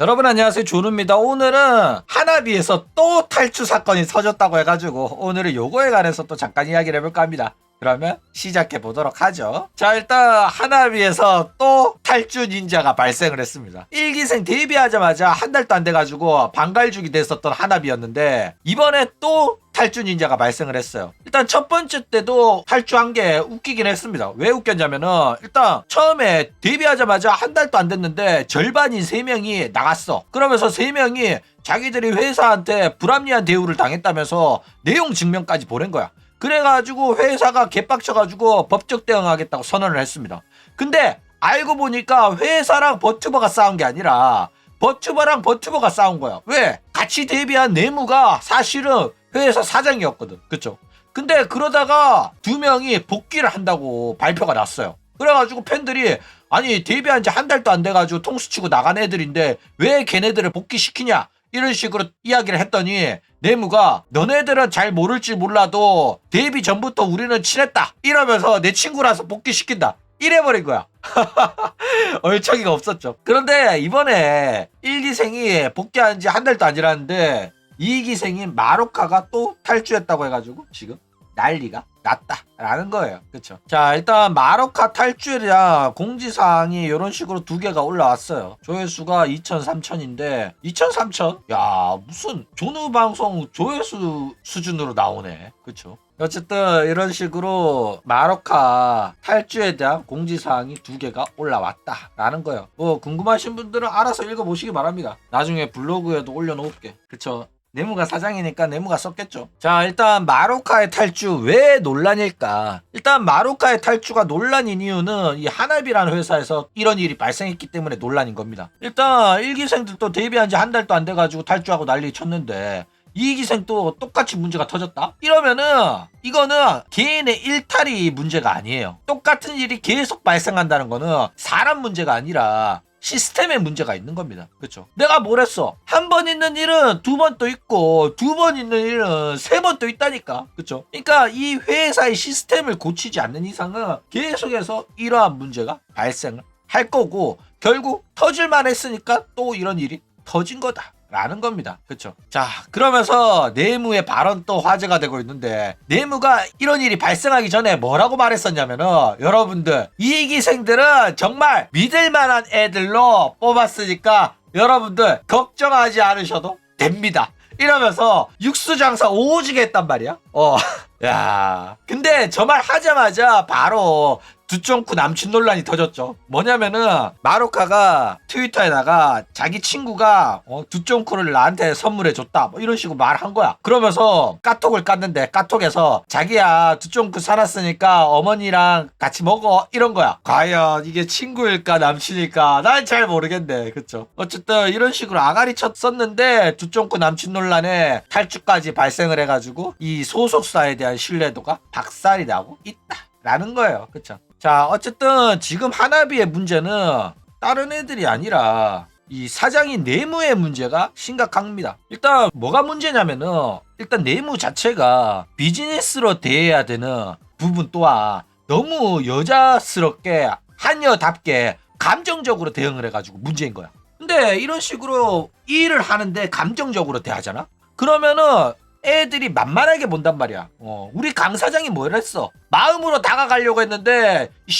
여러분 안녕하세요, 준우입니다. 오늘은 하나비에서 또 탈주 사건이 터졌다고 해가지고 오늘은 요거에 관해서 또 잠깐 이야기를 해볼까 합니다. 그러면 시작해 보도록 하죠. 자, 일단 하나비에서 또 탈주 닌자가 발생을 했습니다. 1기생 데뷔하자마자 한 달도 안 돼가지고 방갈죽이 됐었던 하나비였는데 이번에 또 탈주 닌자가 발생을 했어요. 일단 첫 번째 때도 탈주한 게 웃기긴 했습니다. 왜 웃겼냐면은 일단 처음에 데뷔하자마자 한 달도 안 됐는데 절반인 3명이 나갔어. 그러면서 3명이 자기들이 회사한테 불합리한 대우를 당했다면서 내용 증명까지 보낸 거야. 그래가지고 회사가 개빡쳐가지고 법적 대응하겠다고 선언을 했습니다. 근데 알고 보니까 회사랑 버튜버가 싸운 게 아니라 버튜버랑 버튜버가 싸운 거야. 왜? 같이 데뷔한 내무가 사실은 회사 사장이었거든. 그쵸? 근데 그러다가 2명이 복귀를 한다고 발표가 났어요. 그래가지고 팬들이 아니 데뷔한 지 한 달도 안 돼가지고 통수 치고 나간 애들인데 왜 걔네들을 복귀시키냐 이런 식으로 이야기를 했더니 내무가 너네들은 잘 모를지 몰라도 데뷔 전부터 우리는 친했다 이러면서 내 친구라서 복귀시킨다 이래버린 거야. 얼척이가 없었죠. 그런데 이번에 1기생이 복귀한 지 한 달도 안 지났는데 2기생인 마로카가 또 탈주했다고 해가지고 지금 난리가 났다라는 거예요. 그쵸? 자, 일단 마로카 탈주랑 공지사항이 이런 식으로 2개가 올라왔어요. 조회수가 2,000, 3,000인데 2,000, 3,000? 야, 무슨 존우 방송 조회수 수준으로 나오네. 그쵸? 어쨌든 이런 식으로 마로카 탈주에 대한 공지사항이 2개가 올라왔다라는 거예요. 뭐 궁금하신 분들은 알아서 읽어보시기 바랍니다. 나중에 블로그에도 올려놓을게. 그쵸? 내무가 사장이니까 내무가 썼겠죠. 자, 일단 마로카의 탈주 왜 논란일까? 일단 마로카의 탈주가 논란인 이유는 이 하나비라는 회사에서 이런 일이 발생했기 때문에 논란인 겁니다. 일단 1기생들도 데뷔한 지 한 달도 안 돼가지고 탈주하고 난리 쳤는데 2기생도 똑같이 문제가 터졌다? 이러면은 이거는 개인의 일탈이 문제가 아니에요. 똑같은 일이 계속 발생한다는 거는 사람 문제가 아니라 시스템에 문제가 있는 겁니다. 그쵸? 내가 뭘 했어? 한 번 있는 일은 2번 또 있고 2번 있는 일은 3번 또 있다니까. 그쵸? 그러니까 이 회사의 시스템을 고치지 않는 이상은 계속해서 이러한 문제가 발생을 할 거고 결국 터질만 했으니까 또 이런 일이 터진 거다 라는 겁니다. 그쵸? 자, 그러면서 내무의 발언 또 화제가 되고 있는데 내무가 이런 일이 발생하기 전에 뭐라고 말했었냐면은 여러분들 2기생들은 정말 믿을만한 애들로 뽑았으니까 여러분들 걱정하지 않으셔도 됩니다 이러면서 육수 장사 오지게 했단 말이야. 야, 근데 저 말 하자마자 바로 두쫑쿠 남친 논란이 터졌죠. 뭐냐면은 마로카가 트위터에다가 자기 친구가 두쫑쿠를 나한테 선물해줬다 뭐 이런 식으로 말한 거야. 그러면서 카톡을 깠는데 카톡에서 자기야 두쫑쿠 사놨으니까 어머니랑 같이 먹어 이런 거야. 과연 이게 친구일까 남친일까 난 잘 모르겠네. 그쵸? 어쨌든 이런 식으로 아가리 쳤었는데 두쫑쿠 남친 논란에 탈주까지 발생을 해가지고 이 소속사에 대한 신뢰도가 박살이 나고 있다 라는 거예요. 그쵸? 자, 어쨌든 지금 하나비의 문제는 다른 애들이 아니라 이 사장인 내무의 문제가 심각합니다. 일단 뭐가 문제냐면은 일단 내무 자체가 비즈니스로 대해야 되는 부분 또한 너무 여자스럽게 한여답게 감정적으로 대응을 해가지고 문제인 거야. 근데 이런 식으로 일을 하는데 감정적으로 대하잖아? 그러면은 애들이 만만하게 본단 말이야. 우리 강 사장이 뭘 했어? 마음으로 다가가려고 했는데 이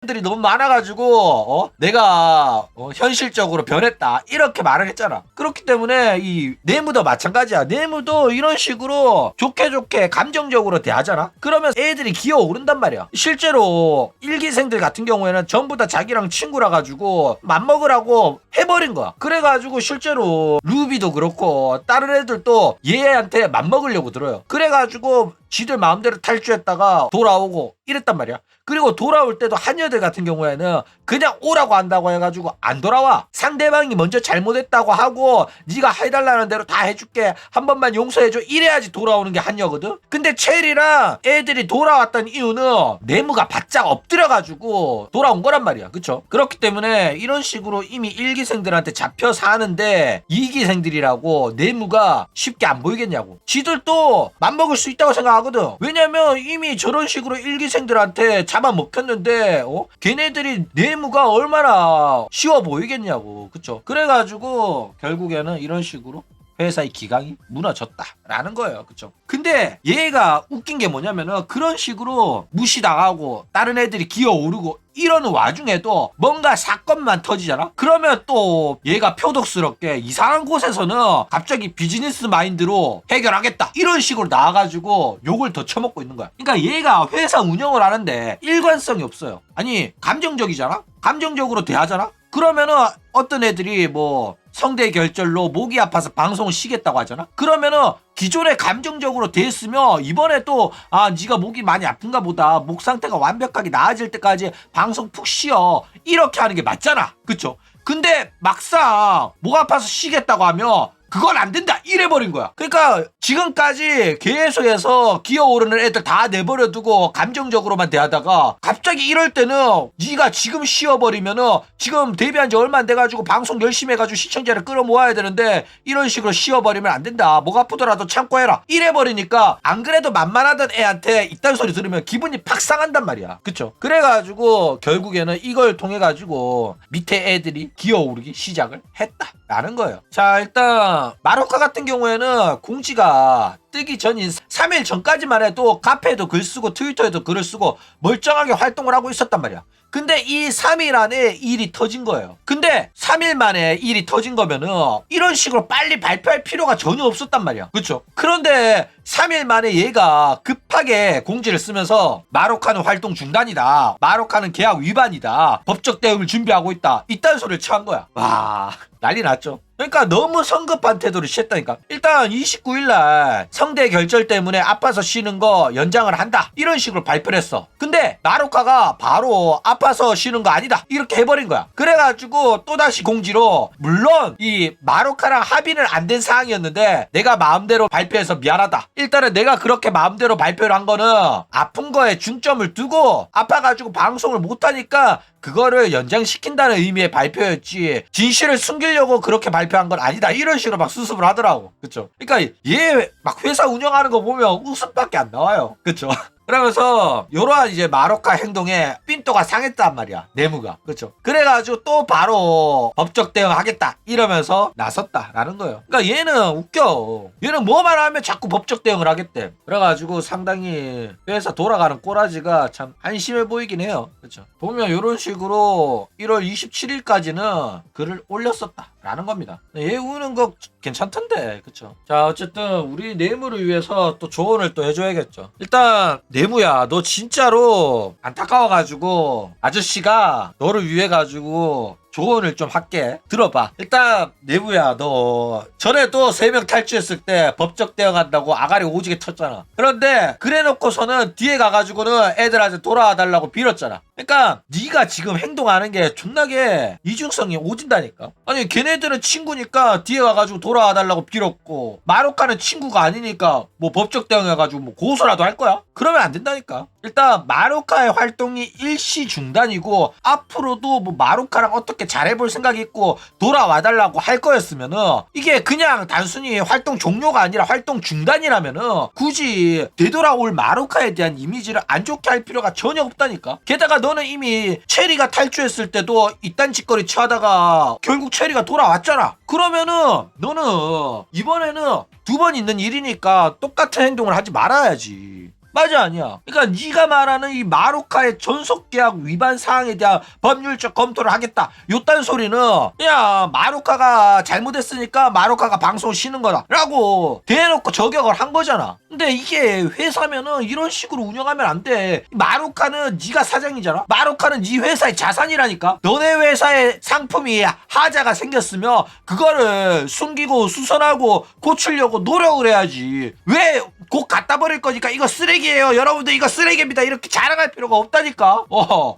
들이 너무 많아가지고 내가 현실적으로 변했다 이렇게 말을 했잖아. 그렇기 때문에 이 내무도 마찬가지야. 내무도 이런 식으로 좋게 감정적으로 대하잖아. 그러면 애들이 기어오른단 말이야. 실제로 1기생들 같은 경우에는 전부 다 자기랑 친구라 가지고 맘먹으라고 해버린 거야. 그래가지고 실제로 루비도 그렇고 다른 애들도 얘한테 맘먹으려고 들어요. 그래가지고 지들 마음대로 탈주했다가 돌아오고 이랬단 말이야. 그리고 돌아올 때도 한여들 같은 경우에는 그냥 오라고 한다고 해가지고 안 돌아와. 상대방이 먼저 잘못했다고 하고 네가 해달라는 대로 다 해줄게 한 번만 용서해줘 이래야지 돌아오는 게 한여거든. 근데 체리랑 애들이 돌아왔던 이유는 내무가 바짝 엎드려가지고 돌아온 거란 말이야. 그쵸? 그렇기 때문에 이런 식으로 이미 1기생들한테 잡혀 사는데 2기생들이라고 내무가 쉽게 안 보이겠냐고. 지들도 맘먹을 수 있다고 생각하거든. 왜냐면 이미 저런 식으로 1기생들한테 잡아먹혔는데 해가지고 걔네들이 내무가 얼마나 쉬워 보이겠냐고. 그쵸? 그래가지고 결국에는 이런 식으로 회사의 기강이 무너졌다라는 거예요. 그쵸? 근데 얘가 웃긴 게 뭐냐면은 그런 식으로 무시당하고 다른 애들이 기어오르고 이러는 와중에도 뭔가 사건만 터지잖아? 그러면 또 얘가 표독스럽게 이상한 곳에서는 갑자기 비즈니스 마인드로 해결하겠다 이런 식으로 나와가지고 욕을 더 처먹고 있는 거야. 그러니까 얘가 회사 운영을 하는데 일관성이 없어요. 아니 감정적이잖아? 감정적으로 대하잖아? 그러면은 어떤 애들이 뭐 성대 결절로 목이 아파서 방송을 쉬겠다고 하잖아? 그러면은 기존에 감정적으로 대했으면 이번에 또 네가 목이 많이 아픈가 보다, 목 상태가 완벽하게 나아질 때까지 방송 푹 쉬어, 이렇게 하는 게 맞잖아. 그쵸? 근데 막상 목 아파서 쉬겠다고 하면 그건 안 된다 이래버린 거야. 그러니까 지금까지 계속해서 기어오르는 애들 다 내버려두고 감정적으로만 대하다가 갑자기 이럴 때는 네가 지금 쉬어버리면은 지금 데뷔한 지 얼마 안 돼가지고 방송 열심히 해가지고 시청자를 끌어모아야 되는데 이런 식으로 쉬어버리면 안 된다, 목 아프더라도 참고 해라 이래버리니까 안 그래도 만만하던 애한테 이딴 소리 들으면 기분이 팍 상한단 말이야. 그쵸? 그래가지고 결국에는 이걸 통해가지고 밑에 애들이 기어오르기 시작을 했다라는 거예요. 자, 일단 마루카 같은 경우에는 공지가 뜨기 전인 3일 전까지만 해도 카페에도 글 쓰고 트위터에도 글을 쓰고 멀쩡하게 활동을 하고 있었단 말이야. 근데 이 3일 안에 일이 터진 거예요. 근데 3일 만에 일이 터진 거면은 이런 식으로 빨리 발표할 필요가 전혀 없었단 말이야. 그쵸? 그런데 3일 만에 얘가 급하게 공지를 쓰면서 마루카는 활동 중단이다, 마루카는 계약 위반이다, 법적 대응을 준비하고 있다, 이딴 소리를 취한 거야. 와, 난리 났죠. 그러니까 너무 성급한 태도를 취했다니까. 일단 29일날 성대 결절 때문에 아파서 쉬는 거 연장을 한다 이런 식으로 발표를 했어. 근데 마루카가 바로 아파서 쉬는 거 아니다 이렇게 해버린 거야. 그래가지고 또다시 공지로 물론 이 마루카랑 합의는 안 된 사항이었는데 내가 마음대로 발표해서 미안하다. 일단은 내가 그렇게 마음대로 발표를 한 거는 아픈 거에 중점을 두고 아파가지고 방송을 못하니까 그거를 연장시킨다는 의미의 발표였지 진실을 숨기려고 그렇게 발표한 건 아니다 이런 식으로 막 수습을 하더라고. 그쵸? 그러니까 얘 막 회사 운영하는 거 보면 웃음밖에 안 나와요. 그쵸? 그러면서 요러한 이제 마루카 행동에 삔또가 상했단 말이야, 내무가. 그쵸? 그래가지고 또 바로 법적 대응하겠다 이러면서 나섰다라는 거예요. 그러니까 얘는 웃겨. 얘는 뭐만 하면 자꾸 법적 대응을 하겠대. 그래가지고 상당히 회사 돌아가는 꼬라지가 참 한심해 보이긴 해요. 그쵸? 보면 요런 식으로 1월 27일까지는 글을 올렸었다라는 겁니다. 얘 우는 거 괜찮던데. 그쵸? 자, 어쨌든 우리 내무를 위해서 또 조언을 또 해줘야겠죠. 일단 내무야, 너 진짜로 안타까워가지고 아저씨가 너를 위해 가지고 조언을 좀 할게. 들어봐. 일단 내부야, 너 전에도 3명 탈주했을 때 법적 대응한다고 아가리 오지게 쳤잖아. 그런데 그래놓고서는 뒤에 가가지고는 애들한테 돌아와 달라고 빌었잖아. 그러니까 네가 지금 행동하는 게 존나게 이중성이 오진다니까. 아니 걔네들은 친구니까 뒤에 가가지고 돌아와 달라고 빌었고, 마루카는 친구가 아니니까 뭐 법적 대응해가지고 뭐 고소라도 할 거야? 그러면 안 된다니까. 일단 마루카의 활동이 일시 중단이고 앞으로도 뭐 마루카랑 어떻게 잘해볼 생각이 있고 돌아와달라고 할 거였으면은 이게 그냥 단순히 활동 종료가 아니라 활동 중단이라면은 굳이 되돌아올 마루카에 대한 이미지를 안 좋게 할 필요가 전혀 없다니까. 게다가 너는 이미 체리가 탈주했을 때도 이딴 짓거리 취하다가 결국 체리가 돌아왔잖아. 그러면은 너는 이번에는 2번 있는 일이니까 똑같은 행동을 하지 말아야지. 맞아, 아니야? 그러니까 네가 말하는 이 마루카의 전속계약 위반 사항에 대한 법률적 검토를 하겠다 요딴 소리는 그냥 마루카가 잘못했으니까 마루카가 방송 쉬는 거다 라고 대놓고 저격을 한 거잖아. 근데 이게 회사면은 이런 식으로 운영하면 안 돼. 마루카는 네가 사장이잖아. 마루카는 네 회사의 자산이라니까. 너네 회사의 상품이 하자가 생겼으면 그거를 숨기고 수선하고 고치려고 노력을 해야지. 왜 곧 갖다 버릴 거니까 이거 쓰레기예요, 여러분들 이거 쓰레기입니다 이렇게 자랑할 필요가 없다니까.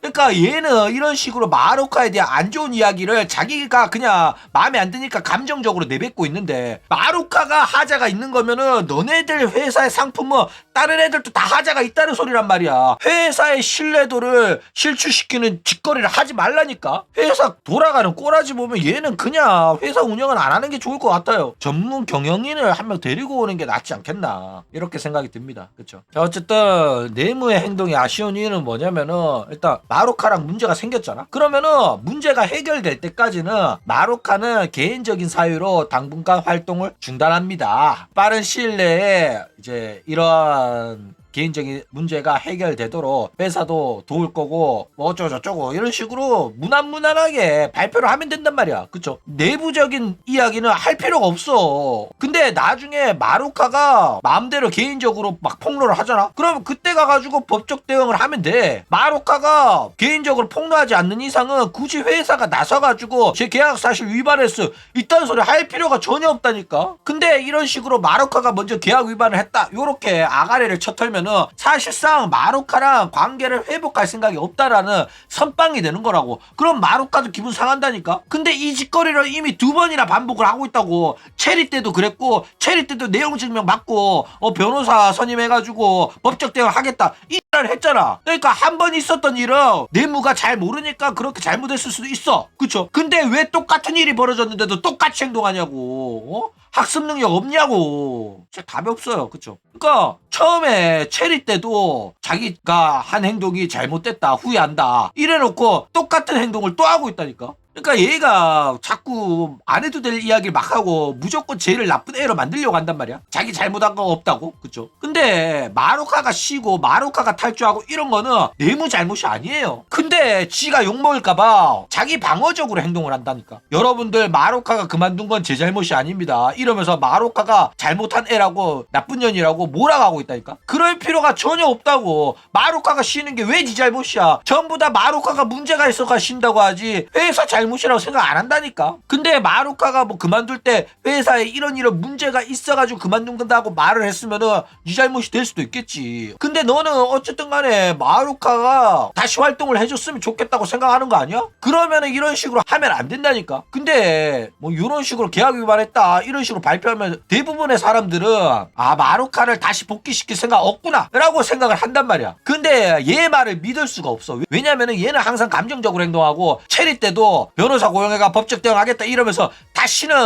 그러니까 얘는 이런 식으로 마루카에 대한 안 좋은 이야기를 자기가 그냥 마음에 안 드니까 감정적으로 내뱉고 있는데, 마루카가 하자가 있는 거면은 너네들 회사의 상품은 다른 애들도 다 하자가 있다는 소리란 말이야. 회사의 신뢰도를 실추시키는 짓거리를 하지 말라니까. 회사 돌아가는 꼬라지 보면 얘는 그냥 회사 운영은 안 하는 게 좋을 것 같아요. 전문 경영인을 한 명 데리고 오는 게 낫지 않겠나 이렇게 생각이 듭니다. 그쵸? 자, 어쨌든 내무의 행동이 아쉬운 이유는 뭐냐면은 일단 마루카랑 문제가 생겼잖아. 그러면은 문제가 해결될 때까지는 마루카는 개인적인 사유로 당분간 활동을 중단합니다. 빠른 시일 내에 이제 이러한 개인적인 문제가 해결되도록 회사도 도울 거고 뭐 어쩌고저쩌고 이런 식으로 무난무난하게 발표를 하면 된단 말이야. 그쵸? 내부적인 이야기는 할 필요가 없어. 근데 나중에 마루카가 마음대로 개인적으로 막 폭로를 하잖아. 그럼 그때 가가지고 법적 대응을 하면 돼. 마루카가 개인적으로 폭로하지 않는 이상은 굳이 회사가 나서가지고 제 계약 사실 위반했어 이딴 소리 할 필요가 전혀 없다니까. 근데 이런 식으로 마루카가 먼저 계약 위반을 했다 요렇게 아가리를 쳐털면 사실상 마루카랑 관계를 회복할 생각이 없다라는 선빵이 되는 거라고. 그럼 마루카도 기분 상한다니까. 근데 이 짓거리를 이미 2번이나 반복을 하고 있다고. 체리 때도 그랬고 체리 때도 내용 증명 받고 변호사 선임해가지고 법적 대응 하겠다 이 를 했잖아. 그러니까 한 번 있었던 일은 내무가 잘 모르니까 그렇게 잘못했을 수도 있어. 그쵸? 근데 왜 똑같은 일이 벌어졌는데도 똑같이 행동하냐고. 학습 능력 없냐고. 진짜 답이 없어요. 그쵸? 그러니까 처음에 체리 때도 자기가 한 행동이 잘못됐다 후회한다 이래놓고 똑같은 행동을 또 하고 있다니까. 그러니까 얘가 자꾸 안 해도 될 이야기를 막 하고 무조건 쟤를 나쁜 애로 만들려고 한단 말이야. 자기 잘못한 거 없다고. 그쵸? 근데 마루카가 쉬고 마루카가 탈주하고 이런 거는 내무 잘못이 아니에요. 근데 지가 욕먹을까봐 자기 방어적으로 행동을 한다니까. 여러분들 마루카가 그만둔 건 제 잘못이 아닙니다 이러면서 마루카가 잘못한 애라고 나쁜 년이라고 몰아가고 있다니까. 그럴 필요가 전혀 없다고. 마루카가 쉬는 게 왜 네 잘못이야. 전부 다 마루카가 문제가 있어가 쉰다고 하지 회사 잘못이라고 생각 안 한다니까. 근데 마루카가 뭐 그만둘 때 회사에 이런 문제가 있어가지고 그만둔다고 말을 했으면은 네 잘못이 될 수도 있겠지. 근데 너는 어쨌든 간에 마루카가 다시 활동을 해줬으면 좋겠다고 생각하는 거 아니야? 그러면은 이런 식으로 하면 안 된다니까. 근데 뭐 이런 식으로 계약 위반했다 이런 식으로 발표하면 대부분의 사람들은 아 마루카를 다시 복귀시킬 생각 없구나 라고 생각을 한단 말이야. 근데 얘 말을 믿을 수가 없어. 왜냐면은 얘는 항상 감정적으로 행동하고 체리 때도 변호사 고용해가 법적 대응하겠다 이러면서 다시는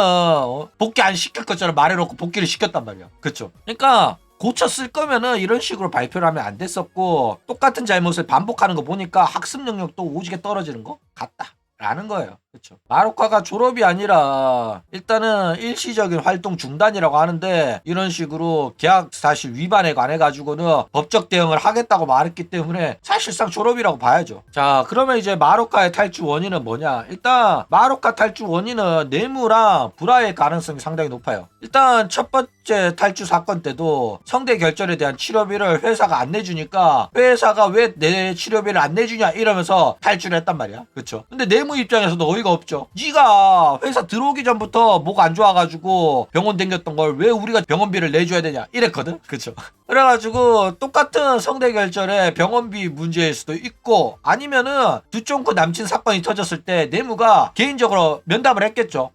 복귀 안 시킬 것처럼 말해놓고 복귀를 시켰단 말이야. 그쵸? 그러니까 고쳤을 거면은 이런 식으로 발표를 하면 안 됐었고 똑같은 잘못을 반복하는 거 보니까 학습 능력도 오지게 떨어지는 거 같다 라는 거예요. 그렇죠. 마루카가 졸업이 아니라 일단은 일시적인 활동 중단이라고 하는데 이런 식으로 계약 사실 위반에 관해 가지고는 법적 대응을 하겠다고 말했기 때문에 사실상 졸업이라고 봐야죠. 자, 그러면 이제 마루카의 탈주 원인은 뭐냐? 일단 마루카 탈주 원인은 내무랑 불화의 가능성이 상당히 높아요. 일단 첫 번째 탈주 사건 때도 성대 결절에 대한 치료비를 회사가 안 내주니까 회사가 왜 내 치료비를 안 내주냐 이러면서 탈주를 했단 말이야. 그렇죠. 근데 내무 입장에서도 어이가 없죠. 네가 회사 들어오기 전부터 목 안 좋아가지고 병원 댕겼던 걸 왜 우리가 병원비를 내줘야 되냐 이랬거든. 그쵸? 그래가지고 똑같은 성대 결절에 병원비 문제일 수도 있고 아니면은 두쫑크 남친 사건이 터졌을 때 내무가 개인적으로 면담을 했겠죠.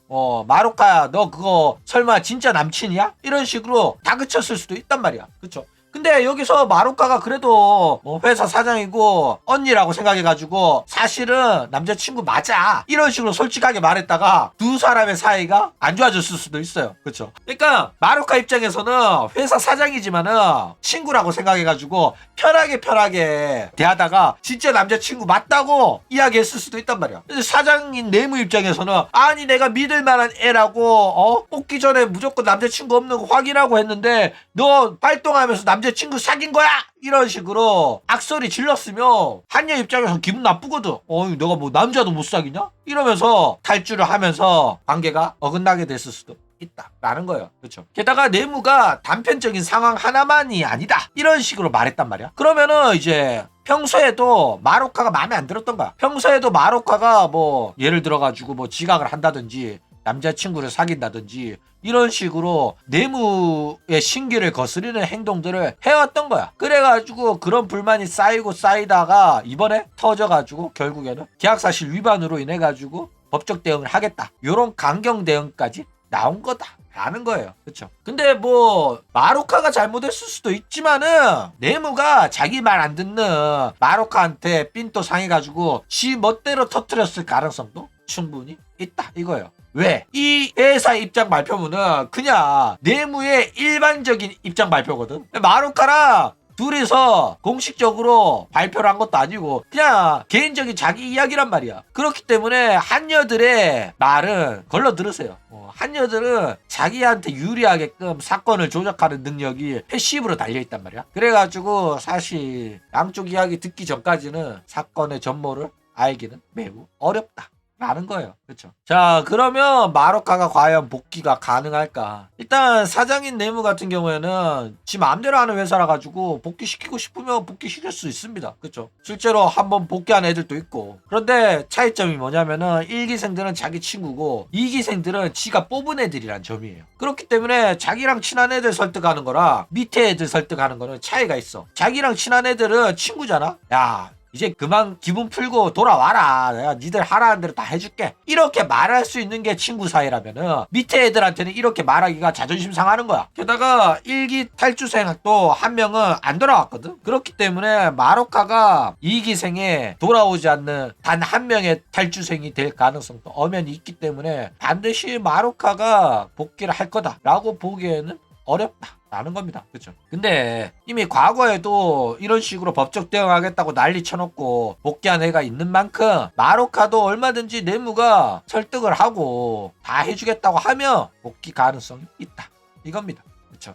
마루카야 너 그거 설마 진짜 남친이야? 이런 식으로 다그쳤을 수도 있단 말이야. 그쵸? 근데 여기서 마루카가 그래도 회사 사장이고 언니라고 생각해가지고 사실은 남자친구 맞아 이런 식으로 솔직하게 말했다가 두 사람의 사이가 안 좋아졌을 수도 있어요. 그쵸? 그러니까 마루카 입장에서는 회사 사장이지만은 친구라고 생각해가지고 편하게 대하다가 진짜 남자친구 맞다고 이야기했을 수도 있단 말이야. 근데 사장인 내무 입장에서는 아니 내가 믿을 만한 애라고 뽑기 전에 무조건 남자친구 없는 거 확인하고 했는데 너 활동하면서 남자친구 사귄 거야? 이런 식으로 악소리 질렀으면 한여 입장에서 기분 나쁘거든. 너가 뭐 남자도 못 사귀냐? 이러면서 탈주를 하면서 관계가 어긋나게 됐을 수도 있다라는 거예요. 그렇죠. 게다가 내무가 단편적인 상황 하나만이 아니다 이런 식으로 말했단 말이야. 그러면은 이제 평소에도 마루카가 마음에 안 들었던 거야. 평소에도 마루카가 뭐 예를 들어가지고 뭐 지각을 한다든지 남자친구를 사귄다든지 이런 식으로 내무의 신기를 거스르는 행동들을 해왔던 거야. 그래가지고 그런 불만이 쌓이다가 이번에 터져가지고 결국에는 계약사실 위반으로 인해가지고 법적 대응을 하겠다. 요런 강경 대응까지 나온 거다 라는 거예요. 그쵸? 근데 뭐 마루카가 잘못했을 수도 있지만은 내무가 자기 말 안 듣는 마루카한테 삔또 상해가지고 지 멋대로 터뜨렸을 가능성도 충분히 있다 이거예요. 왜? 이 회사 입장 발표문은 그냥 내무의 일반적인 입장 발표거든. 마루카랑 둘이서 공식적으로 발표를 한 것도 아니고 그냥 개인적인 자기 이야기란 말이야. 그렇기 때문에 한여들의 말은 걸러 들으세요. 한여들은 자기한테 유리하게끔 사건을 조작하는 능력이 패시브로 달려있단 말이야. 그래가지고 사실 양쪽 이야기 듣기 전까지는 사건의 전모를 알기는 매우 어렵다 라는 거예요. 그렇죠. 자, 그러면 마루카가 과연 복귀가 가능할까? 일단 사장인 네무 같은 경우에는 지 마음대로 하는 회사라 가지고 복귀시키고 싶으면 복귀시킬 수 있습니다. 그렇죠. 실제로 한번 복귀한 애들도 있고. 그런데 차이점이 뭐냐면은 1기생들은 자기 친구고 2기생들은 지가 뽑은 애들이란 점이에요. 그렇기 때문에 자기랑 친한 애들 설득하는 거랑 밑에 애들 설득하는 거는 차이가 있어. 자기랑 친한 애들은 친구잖아. 야, 이제 그만 기분 풀고 돌아와라. 내가 니들 하라는 대로 다 해줄게. 이렇게 말할 수 있는 게 친구 사이라면은 밑에 애들한테는 이렇게 말하기가 자존심 상하는 거야. 게다가 1기 탈주생도 한 명은 안 돌아왔거든. 그렇기 때문에 마루카가 2기생에 돌아오지 않는 단 한 명의 탈주생이 될 가능성도 엄연히 있기 때문에 반드시 마루카가 복귀를 할 거다라고 보기에는 어렵다 라는 겁니다. 그렇죠. 근데 이미 과거에도 이런 식으로 법적 대응하겠다고 난리 쳐놓고 복귀한 애가 있는 만큼 마루카도 얼마든지 네무가 설득을 하고 다 해주겠다고 하면 복귀 가능성이 있다 이겁니다. 그렇죠.